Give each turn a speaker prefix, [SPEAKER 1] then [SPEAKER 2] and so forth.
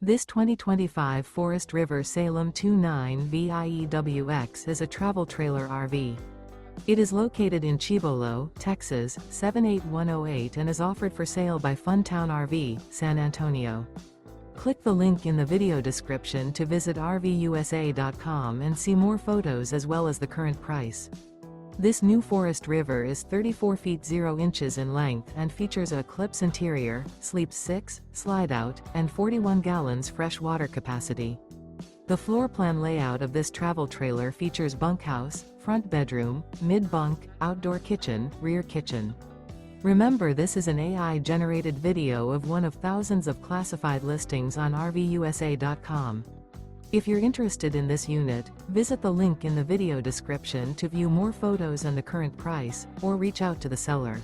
[SPEAKER 1] This 2025 Forest River Salem 29 VIEWX is a travel trailer RV. It is located in Cibolo, Texas, 78108 and is offered for sale by Funtown RV, San Antonio. Click the link in the video description to visit RVUSA.com and see more photos as well as the current price. This new Forest River is 34 feet 0 inches in length and features a ECLIPSE interior, sleeps 6, Slideout, and 41 gallons fresh water capacity. The floor plan layout of this travel trailer features bunkhouse, front bedroom, mid-bunk, outdoor kitchen, rear kitchen. Remember, this is an AI-generated video of one of thousands of classified listings on RVUSA.com. If you're interested in this unit, visit the link in the video description to view more photos and the current price, or reach out to the seller.